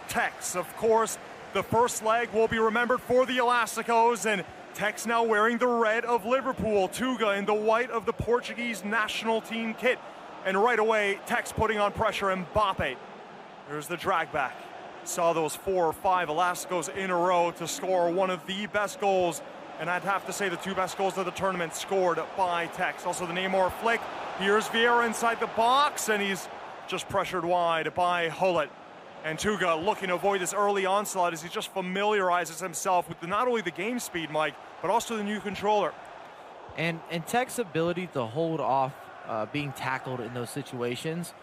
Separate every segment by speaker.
Speaker 1: TUTKZ. Of course, the first leg will be remembered for the Elasticos, and TUTKZ now wearing the red of Liverpool, TUga in the white of the Portuguese national team kit. And right away, TUTKZ putting on pressure, Mbappe. There's the drag back. Saw those 4 or 5 Elasticos in a row to score one of the best goals, and I'd have to say the 2 best goals of the tournament scored by TUTKZ. Also the Neymar flick. Here's Vieira inside the box, and he's just pressured wide by Hullet. And TUga looking to avoid this early onslaught as he just familiarizes himself with not only the game speed, Mike, but also the new controller.
Speaker 2: And TUTKZ's ability to hold off being tackled in those situations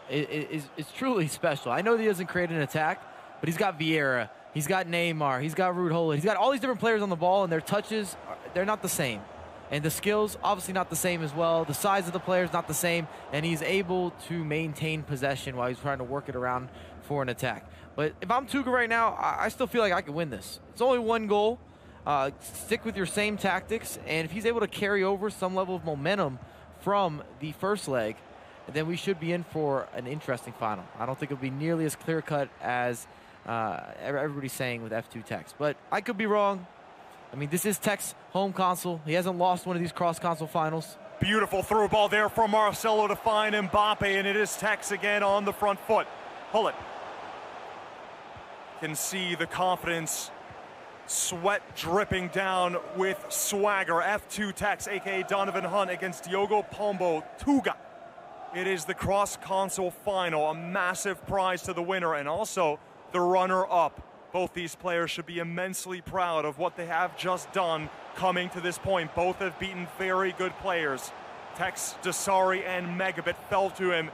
Speaker 2: is truly special. I know that he doesn't create an attack, but he's got Vieira, he's got Neymar, he's got Ruud Hullet, he's got all these different players on the ball, and their touches, they're not the same. And the skills, obviously not the same as well. The size of the players, not the same. And he's able to maintain possession while he's trying to work it around for an attack. But if I'm TUga right now, I still feel like I can win this. It's only 1 goal. Stick with your same tactics. And if he's able to carry over some level of momentum from the first leg, then we should be in for an interesting final. I don't think it'll be nearly as clear-cut as everybody's saying with F2Tekkz. But I could be wrong. I mean, this is TUTKZ's home console. He hasn't lost one of these cross-console finals.
Speaker 1: Beautiful through ball there from Marcelo to find Mbappe, and it is TUTKZ again on the front foot. Hullet can see the confidence, sweat dripping down with swagger. F2Tekkz, a.k.a. Donovan Hunt, against Diogo Pombo. TUga. It is the cross-console final, a massive prize to the winner, and also the runner-up. Both these players should be immensely proud of what they have just done coming to this point. Both have beaten very good players. TUTKZ, Desari, and Megabit fell to him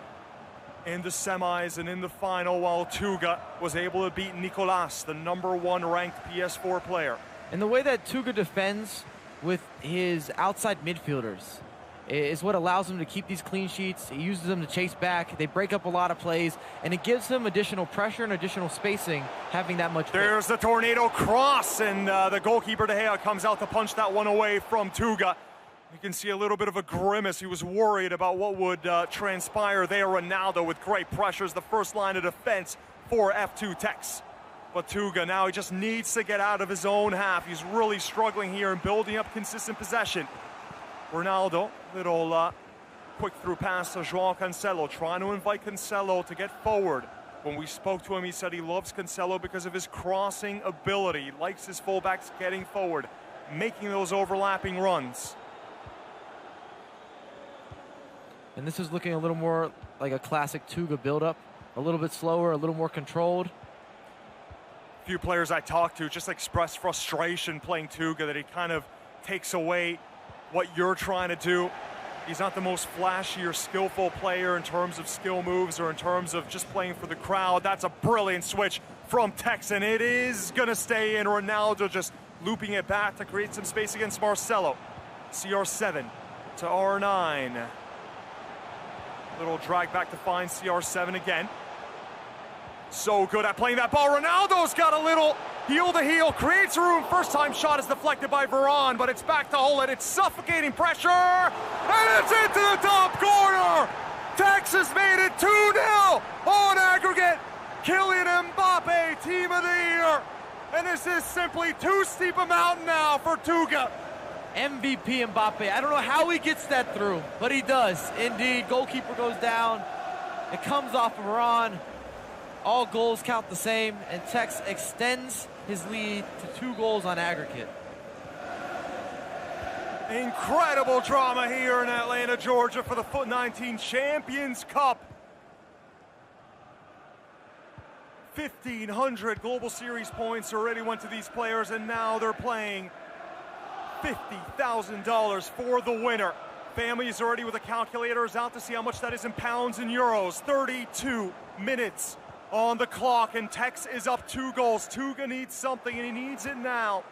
Speaker 1: in the semis and in the final, while TUga was able to beat Nicolas, the #1 ranked PS4 player.
Speaker 2: And the way that TUga defends with his outside midfielders is what allows him to keep these clean sheets. He uses them to chase back. They break up a lot of plays, and it gives him additional pressure and additional spacing, having that much.
Speaker 1: There's the tornado cross, and the goalkeeper De Gea comes out to punch that one away from TUga. You can see a little bit of a grimace. He was worried about what would transpire there. Ronaldo with great pressures, the first line of defense for F2Tekkz. But TUga now, he just needs to get out of his own half. He's really struggling here and building up consistent possession. Ronaldo, little quick through pass to João Cancelo, trying to invite Cancelo to get forward. When we spoke to him, he said he loves Cancelo because of his crossing ability. He likes his fullbacks getting forward, making those overlapping runs.
Speaker 2: And this is looking a little more like a classic TUga build-up. A little bit slower, a little more controlled.
Speaker 1: A few players I talked to just expressed frustration playing TUga, that he kind of takes away what you're trying to do. He's not the most flashy or skillful player in terms of skill moves or in terms of just playing for the crowd. That's a brilliant switch from TUTKZ, and it is gonna stay in. Ronaldo just looping it back to create some space against Marcelo. CR7 to R9. Little drag back to find CR7 again. So good at playing that ball. Ronaldo's got a little heel to heel, creates room. First time shot is deflected by Varane, but it's back to Hullet. It's suffocating pressure, and it's into the top corner. TUTKZ has made it 2-0 on aggregate. Kylian Mbappe, team of the year. And this is simply too steep a mountain now for TUga.
Speaker 2: MVP Mbappe. I don't know how he gets that through, but he does. Indeed, goalkeeper goes down. It comes off of Varane. All goals count the same, and TUTKZ extends his lead to 2 goals on aggregate.
Speaker 1: Incredible drama here in Atlanta, Georgia for the FUT 19 Champions Cup. 1,500 Global Series points already went to these players, and now they're playing $50,000 for the winner. Families already with the calculators out to see how much that is in pounds and euros. 32 minutes on the clock, and TUTKZ is up 2 goals. TUga needs something, and he needs it now.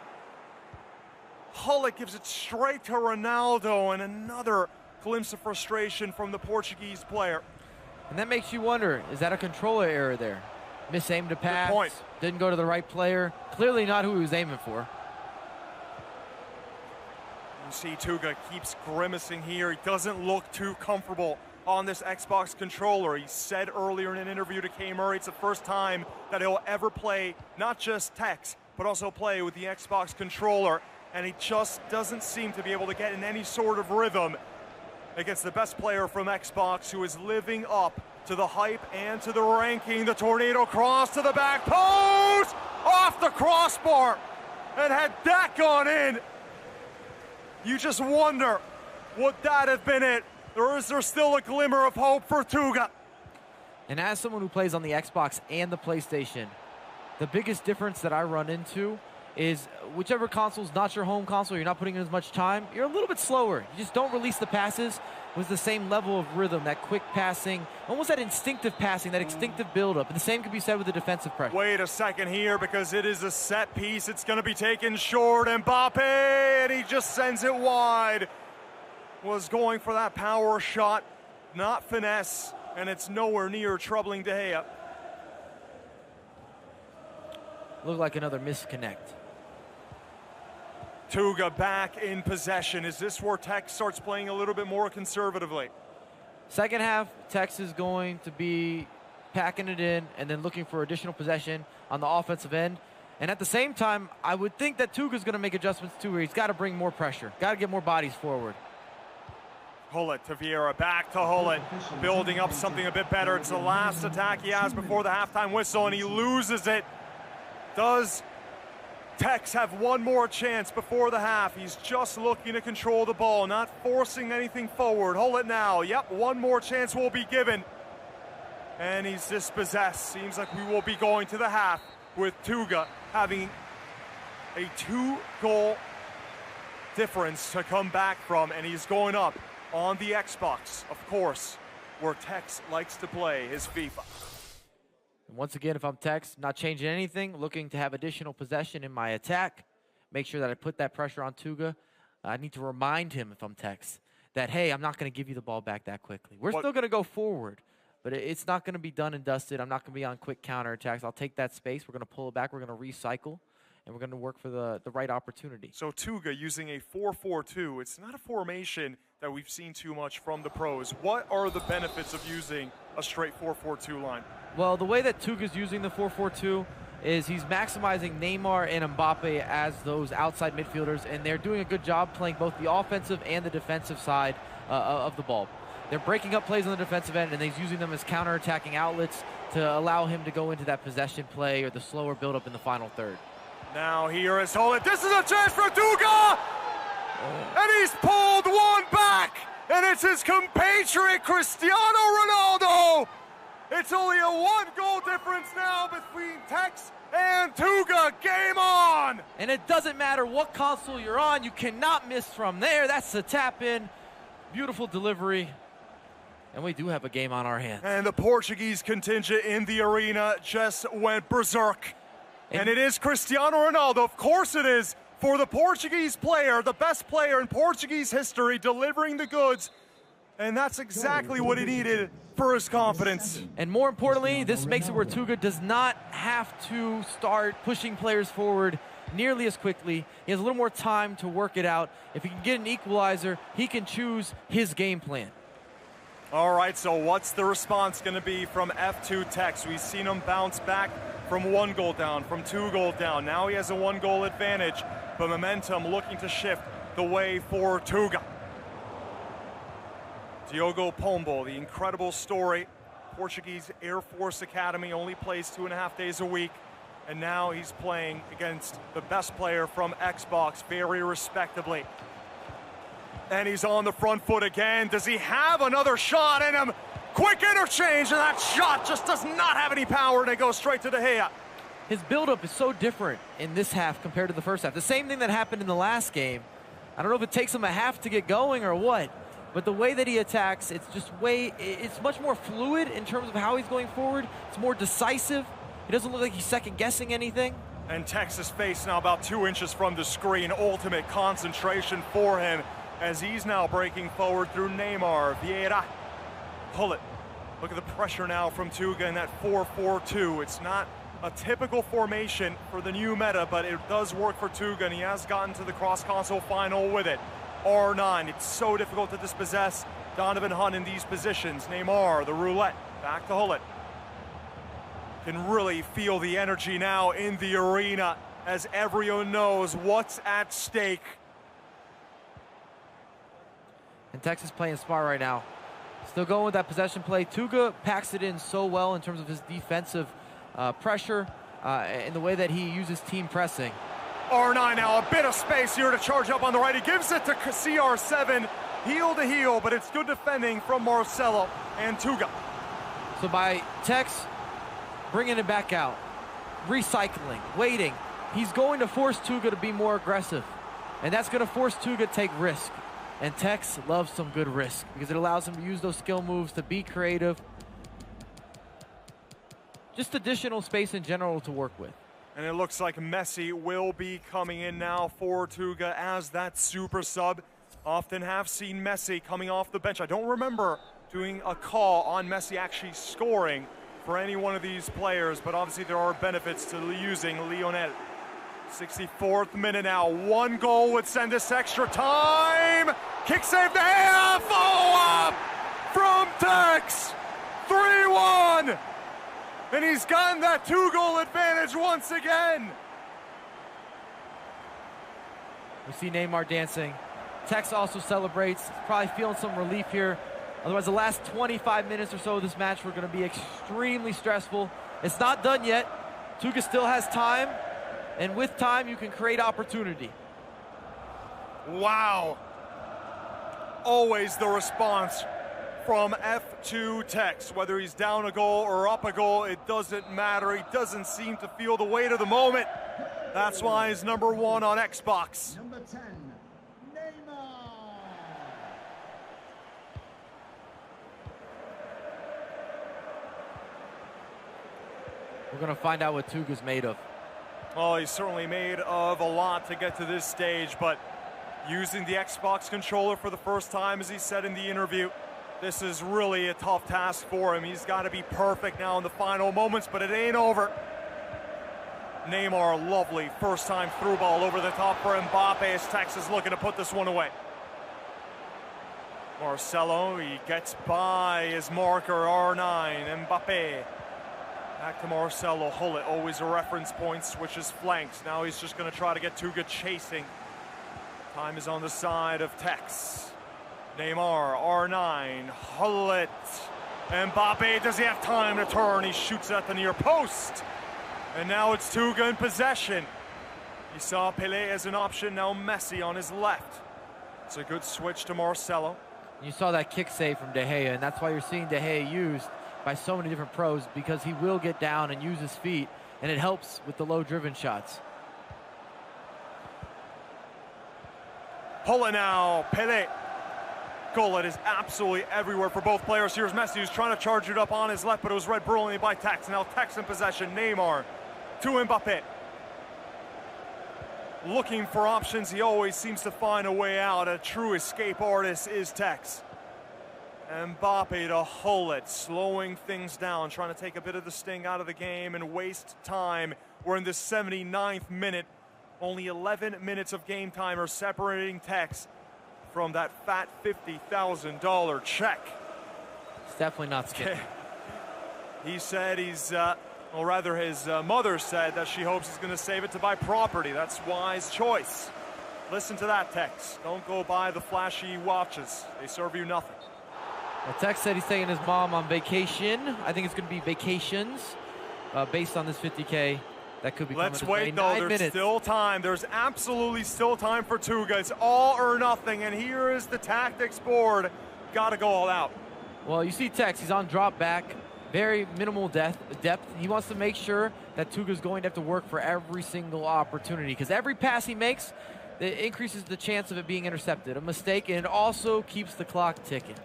Speaker 1: Hullet gives it straight to Ronaldo, and another glimpse of frustration from the Portuguese player.
Speaker 2: And that makes you wonder, is that a controller error there? Misaimed a pass,
Speaker 1: good point.
Speaker 2: Didn't go to the right player. Clearly not who he was aiming for.
Speaker 1: You see TUga keeps grimacing here. He doesn't look too comfortable on this Xbox controller. He said earlier in an interview to K Murray it's the first time that he'll ever play not just Tekkz, but also play with the Xbox controller, and he just doesn't seem to be able to get in any sort of rhythm against the best player from Xbox, who is living up to the hype and to the ranking. The tornado cross to the back post, off the crossbar, and had that gone in, you just wonder, would that have been it? Or is there still a glimmer of hope for TUga?
Speaker 2: And as someone who plays on the Xbox and the PlayStation, the biggest difference that I run into is whichever console's not your home console, you're not putting in as much time, you're a little bit slower. You just don't release the passes with the same level of rhythm, that quick passing, almost that instinctive passing, that instinctive buildup. And the same can be said with the defensive pressure.
Speaker 1: Wait a second here, because it is a set piece. It's going to be taken short. Mbappe, and he just sends it wide. Was going for that power shot, not finesse, and it's nowhere near troubling De Gea.
Speaker 2: Looked like another misconnect.
Speaker 1: TUga back in possession. Is this where Tekkz starts playing a little bit more conservatively?
Speaker 2: Second half, Tekkz is going to be packing it in and then looking for additional possession on the offensive end. And at the same time, I would think that Tuga's going to make adjustments too, where he's got to bring more pressure, got to get more bodies forward.
Speaker 1: Hullet to Vieira, back to Hullet, building up something a bit better. It's the last attack he has before the halftime whistle, and he loses it. Does Tekkz have one more chance before the half? He's just looking to control the ball, not forcing anything forward. Hullet now, yep, one more chance will be given. And he's dispossessed. Seems like we will be going to the half with TUga having a 2-goal difference to come back from, and he's going up on the Xbox, of course, where Tekkz likes to play his FIFA.
Speaker 2: And once again, if I'm Tekkz, not changing anything, looking to have additional possession in my attack, make sure that I put that pressure on TUga. I need to remind him, if I'm Tekkz, that, hey, I'm not going to give you the ball back that quickly. We're still going to go forward, but it's not going to be done and dusted. I'm not going to be on quick counterattacks. I'll take that space. We're going to pull it back. We're going to recycle, and we're going to work for the right opportunity.
Speaker 1: So TUga using a 4-4-2, it's not a formation that we've seen too much from the pros. What are the benefits of using a straight 4-4-2 line?
Speaker 2: Well, the way that TUGA's using the 4-4-2 is he's maximizing Neymar and Mbappe as those outside midfielders, and they're doing a good job playing both the offensive and the defensive side of the ball. They're breaking up plays on the defensive end, and he's using them as counter-attacking outlets to allow him to go into that possession play or the slower build-up in the final third.
Speaker 1: Now here is Hullet. This is a chance for TUga! And he's pulled one back, and it's his compatriot Cristiano Ronaldo. It's only a 1-goal difference now between Tekkz and TUga. Game on!
Speaker 2: And it doesn't matter what console you're on, you cannot miss from there. That's the tap in. Beautiful delivery. And we do have a game on our hands.
Speaker 1: And the Portuguese contingent in the arena just went berserk. And it is Cristiano Ronaldo, of course it is, for the Portuguese player, the best player in Portuguese history, delivering the goods. And that's exactly what he needed for his confidence.
Speaker 2: And more importantly, this makes it where TUga does not have to start pushing players forward nearly as quickly. He has a little more time to work it out. If he can get an equalizer, he can choose his game plan.
Speaker 1: All right, so what's the response going to be from F2Tekkz? We've seen him bounce back from 1 goal down, from 2 goals down. Now he has a 1-goal advantage, but momentum looking to shift the way for TUga. Diogo Pombo, the incredible story. Portuguese Air Force Academy, only plays 2.5 days a week. And now he's playing against the best player from Xbox, very respectably. And he's on the front foot again. Does he have another shot in him? Quick interchange, and that shot just does not have any power, and it goes straight to De Gea.
Speaker 2: His buildup is so different in this half compared to the first half. The same thing that happened in the last game. I don't know if it takes him a half to get going or what, but the way that he attacks, it's much more fluid in terms of how he's going forward. It's more decisive. He doesn't look like he's second-guessing anything.
Speaker 1: And Tekkz's face now about 2 inches from the screen. Ultimate concentration for him as he's now breaking forward through Neymar, Vieira, Hullet. Look at the pressure now from TUga in that 4-4-2. It's not a typical formation for the new meta, but it does work for TUga, and he has gotten to the cross-console final with it. R9, it's so difficult to dispossess Donovan Hunt in these positions. Neymar, the roulette, back to Hullet. Can really feel the energy now in the arena as everyone knows what's at stake.
Speaker 2: And TUGS is playing smart right now. Still going with that possession play. TUga packs it in so well in terms of his defensive pressure and the way that he uses team pressing.
Speaker 1: R9 now, a bit of space here to charge up on the right. He gives it to CR7, heel to heel, but it's good defending from Marcelo and TUga.
Speaker 2: So by TUGS bringing it back out, recycling, waiting, he's going to force TUga to be more aggressive. And that's going to force TUga to take risk. And TUGS loves some good risk because it allows him to use those skill moves to be creative. Just additional space in general to work with.
Speaker 1: And it looks like Messi will be coming in now for TUga as that super sub. Often have seen Messi coming off the bench. I don't remember doing a call on Messi actually scoring for any one of these players, but obviously there are benefits to using Lionel. 64th minute now, 1 goal would send us extra time. Kick save to half, follow up from TUGS, 3-1. And he's gotten that 2-goal advantage once again.
Speaker 2: We see Neymar dancing. TUGS also celebrates, probably feeling some relief here. Otherwise, the last 25 minutes or so of this match were going to be extremely stressful. It's not done yet. TUga still has time, and with time, you can create opportunity.
Speaker 1: Wow. Always the response from F2Tekkz. Whether he's down a goal or up a goal, it doesn't matter. He doesn't seem to feel the weight of the moment. That's why he's #1 on Xbox.
Speaker 3: Number 10, Neymar.
Speaker 2: We're going to find out what TUGA's made of.
Speaker 1: Well, he's certainly made of a lot to get to this stage, but using the Xbox controller for the first time, as he said in the interview, this is really a tough task for him. He's got to be perfect now in the final moments, but it ain't over. Neymar, lovely first-time through ball over the top for Mbappe as TUGS is looking to put this one away. Marcelo, he gets by his marker, R9, Mbappe. Back to Marcelo, Hullet, always a reference point, switches flanks. Now he's just going to try to get TUga chasing. Time is on the side of TUGS. Neymar, R9, Hullet. Mbappe, does he have time to turn? He shoots at the near post. And now it's TUga in possession. He saw Pelé as an option, now Messi on his left. It's a good switch to Marcelo.
Speaker 2: You saw that kick save from De Gea, and that's why you're seeing De Gea used by so many different pros, because he will get down and use his feet, and it helps with the low-driven shots.
Speaker 1: Hullet now, Pelé. Goal is absolutely everywhere for both players. Here's Messi, who's trying to charge it up on his left, but it was read brilliantly by TUGS. Now TUGS in possession, Neymar to Mbappe. Looking for options, he always seems to find a way out. A true escape artist is TUGS. Mbappe to Hullet, slowing things down, trying to take a bit of the sting out of the game and waste time. We're in the 79th minute. Only 11 minutes of game time are separating TUGS from that fat $50,000 check.
Speaker 2: It's definitely not skipping.
Speaker 1: He said he's, or rather his mother said that she hopes he's going to save it to buy property. That's wise choice. Listen to that, TUGS. Don't go buy the flashy watches. They serve you nothing.
Speaker 2: Well, TUGS said he's taking his mom on vacation. I think it's going to be vacations based on this 50K. That could be coming.
Speaker 1: Let's wait, though. There's still time. There's absolutely still time for TUga. It's all or nothing, and here is the tactics board. Got to go all out.
Speaker 2: Well, you see TUGS. He's on drop back. Very minimal depth. He wants to make sure that TUGA's going to have to work for every single opportunity, because every pass he makes, it increases the chance of it being intercepted. A mistake, and it also keeps the clock ticking.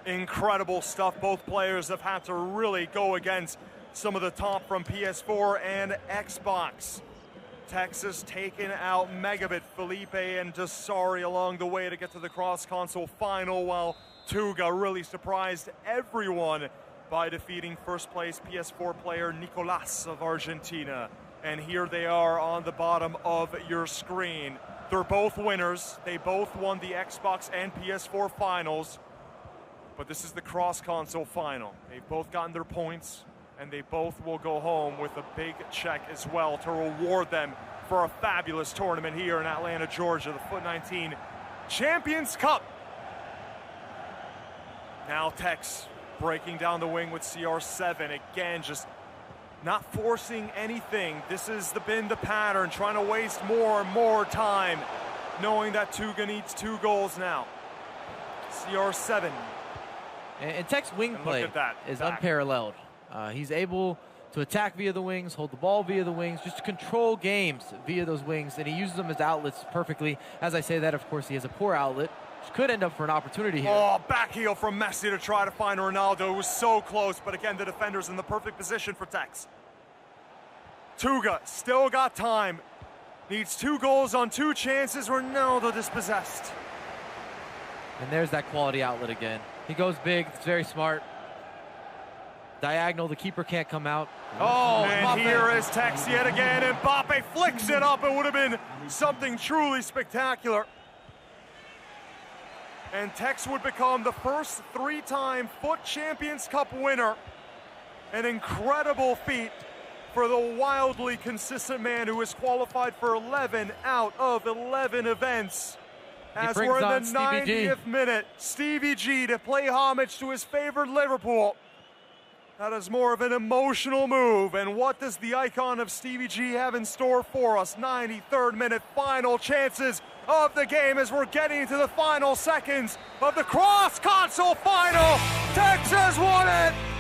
Speaker 1: Incredible stuff. Both players have had to really go against some of the top from PS4 and Xbox. Texas taking out Megabit, Felipe, and Desari along the way to get to the cross-console final, while TUga really surprised everyone by defeating first-place PS4 player Nicolas of Argentina. And here they are on the bottom of your screen. They're both winners. They both won the Xbox and PS4 finals. But this is the cross-console final. They've both gotten their points, and they both will go home with a big check as well to reward them for a fabulous tournament here in Atlanta, Georgia, the FUT 19 Champions Cup. Now TUGS breaking down the wing with CR7. Again, just not forcing anything. This has been the pattern, trying to waste more and more time, knowing that TUGA needs 2 goals now. CR7.
Speaker 2: And TUGS' wing play is unparalleled. He's able to attack via the wings, hold the ball via the wings, just to control games via those wings, and he uses them as outlets perfectly. As I say that, of course, he has a poor outlet, which could end up for an opportunity here.
Speaker 1: Oh, back heel from Messi to try to find Ronaldo. It was so close, but again, the defender's in the perfect position for TUGS. TUGA still got time. Needs 2 goals on 2 chances. Ronaldo dispossessed.
Speaker 2: And there's that quality outlet again. He goes big, it's very smart. Diagonal, the keeper can't come out.
Speaker 1: Oh, and here is TUGS yet again, and Mbappe flicks it up. It would have been something truly spectacular. And TUGS would become the first 3-time FUT Champions Cup winner. An incredible feat for the wildly consistent man who has qualified for 11 out of 11 events. As we're in the 90th minute, Stevie G to pay homage to his favorite Liverpool. That is more of an emotional move. And what does the icon of Stevie G have in store for us? 93rd minute, final chances of the game as we're getting to the final seconds of the cross-console final. TUGS has won it!